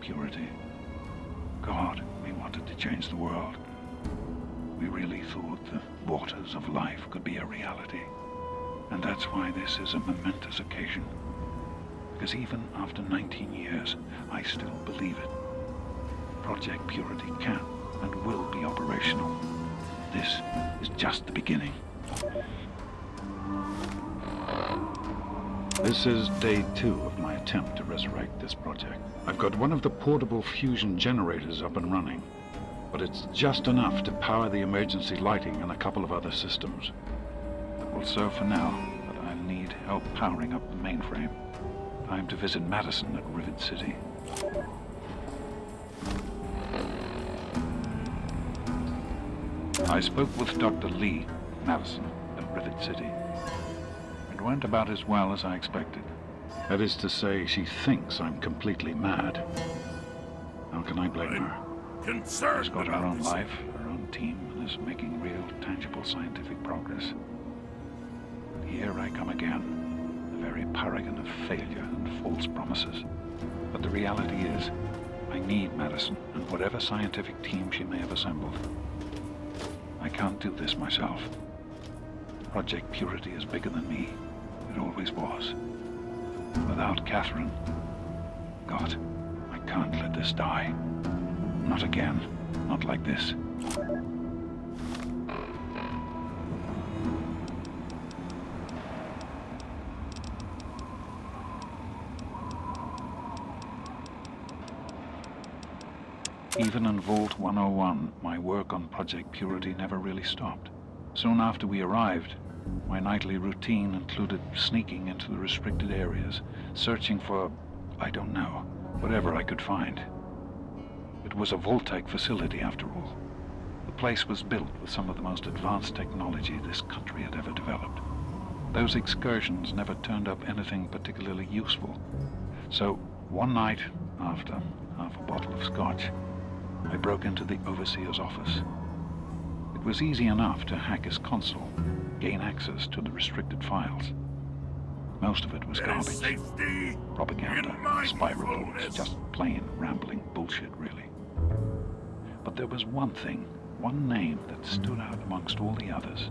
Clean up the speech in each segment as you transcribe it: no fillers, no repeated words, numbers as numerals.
Purity. God, we wanted to change the world. We really thought the waters of life could be a reality. And that's why this is a momentous occasion. Because even after 19 years, I still believe it. Project Purity can and will be operational. This is just the beginning. This is day 2 of my attempt to resurrect this project. I've got one of the portable fusion generators up and running, but it's just enough to power the emergency lighting and a couple of other systems. That will serve for now, but I'll need help powering up the mainframe. Time to visit Madison at Rivet City. I spoke with Dr. Lee, Madison, at Rivet City. It went about as well as I expected. That is to say, she thinks I'm completely mad. How can I blame her? She's got her own life, her own team, and is making real, tangible scientific progress. Here I come again, the very paragon of failure and false promises. But the reality is, I need Madison and whatever scientific team she may have assembled. I can't do this myself. Project Purity is bigger than me. It always was. Without Catherine, God, I can't let this die. Not again. Not like this. Even in Vault 101, my work on Project Purity never really stopped. Soon after we arrived, my nightly routine included sneaking into the restricted areas, searching for, I don't know, whatever I could find. It was a Vault-type facility, after all. The place was built with some of the most advanced technology this country had ever developed. Those excursions never turned up anything particularly useful. So, one night, after half a bottle of scotch, I broke into the overseer's office. It was easy enough to hack his console, gain access to the restricted files. Most of it was garbage. Propaganda, spy reports, just plain rambling bullshit, really. But there was one thing, one name that stood out amongst all the others.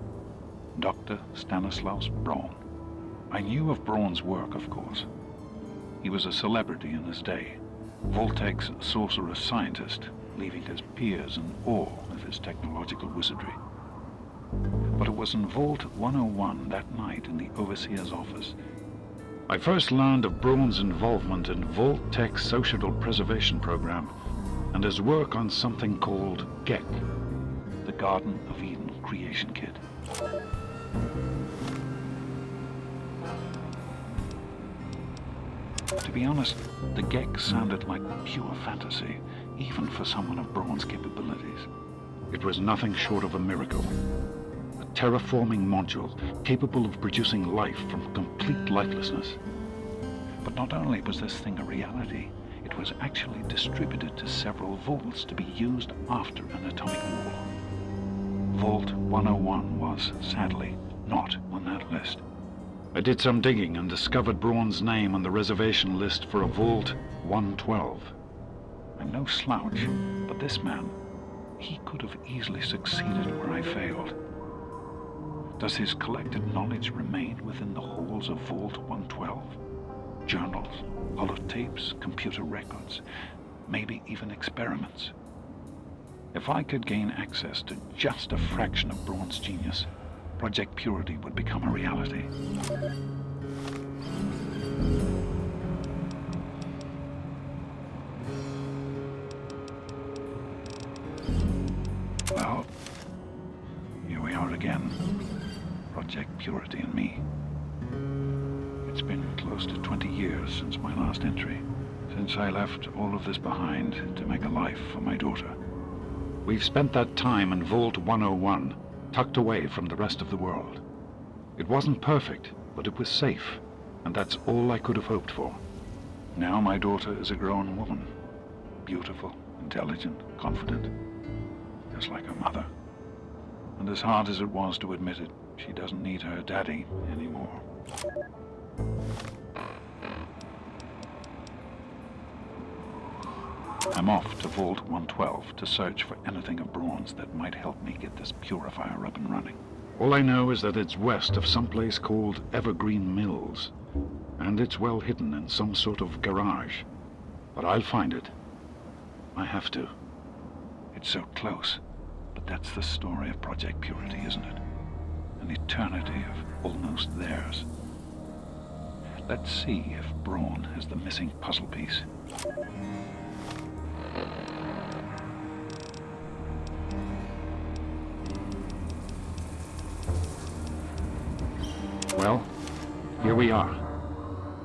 Dr. Stanislaus Braun. I knew of Braun's work, of course. He was a celebrity in his day, Voltec's sorcerous scientist, leaving his peers in awe of his technological wizardry. But it was in Vault 101 that night in the overseer's office I first learned of Braun's involvement in Vault-Tech's social preservation program and his work on something called GEC, the Garden of Eden Creation Kit. To be honest, the GEC sounded like pure fantasy, even for someone of Braun's capabilities. It was nothing short of a miracle. A terraforming module capable of producing life from complete lifelessness. But not only was this thing a reality, it was actually distributed to several vaults to be used after an atomic war. Vault 101 was, sadly, not on that list. I did some digging and discovered Braun's name on the reservation list for a Vault 112. I'm no slouch, but this man, he could have easily succeeded where I failed. Does his collected knowledge remain within the halls of Vault 112? Journals, holotapes, computer records, maybe even experiments. If I could gain access to just a fraction of Braun's genius, Project Purity would become a reality. Well, here we are again. Project Purity and me. It's been close to 20 years since my last entry, since I left all of this behind to make a life for my daughter. We've spent that time in Vault 101, tucked away from the rest of the world. It wasn't perfect, but it was safe, and that's all I could have hoped for. Now my daughter is a grown woman, beautiful, intelligent, confident, just like her mother. And as hard as it was to admit it, she doesn't need her daddy anymore. I'm off to Vault 112 to search for anything of Braun's that might help me get this purifier up and running. All I know is that it's west of some place called Evergreen Mills, and it's well hidden in some sort of garage. But I'll find it. I have to. It's so close, but that's the story of Project Purity, isn't it? An eternity of almost theirs. Let's see if Braun has the missing puzzle piece. Well, here we are,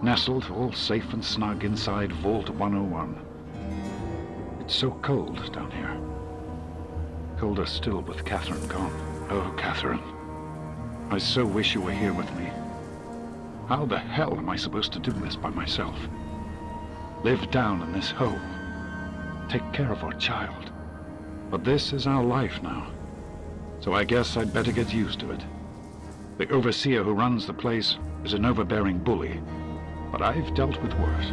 nestled all safe and snug inside Vault 101. It's so cold down here. Colder still with Catherine gone. Oh, Catherine. I so wish you were here with me. How the hell am I supposed to do this by myself? Live down in this hole. Take care of our child. But this is our life now. So I guess I'd better get used to it. The overseer who runs the place is an overbearing bully, but I've dealt with worse.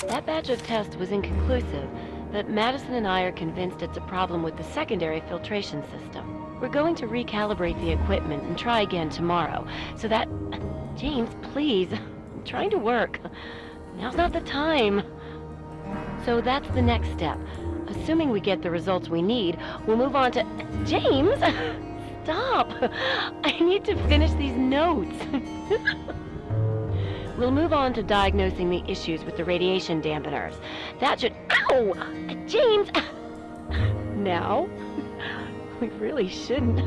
That batch of tests was inconclusive, but Madison and I are convinced it's a problem with the secondary filtration system. We're going to recalibrate the equipment and try again tomorrow, so that... James, please. I'm trying to work. Now's not the time. So that's the next step. Assuming we get the results we need, we'll move on to... James! Stop! I need to finish these notes. We'll move on to diagnosing the issues with the radiation dampeners. That should... Ow! James! Now? We really shouldn't.